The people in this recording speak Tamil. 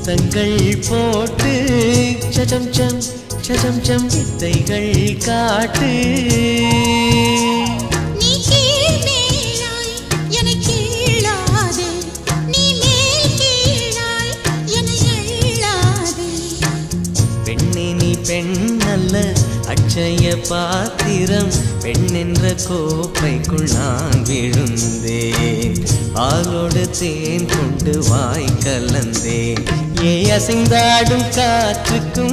முத்தங்கள் போட்டு சஜம் சம் சஜம் சம் வித்தைகள் காட்டு. நீ கீழ் மேலாய் என கீழாதே, நீ மேல் கீழாய் என எள்ளாதே. பெண்ணே நீ பெண் அல்ல அட்சய பாத்திரம், பெண் என்ற கோப்பைக்குள் நான் விழுந்தேன். பாலோடு தேன் கொண்டு வாய் கலந்தேன். ஏ அசைந்தாடும் காற்றுக்கும்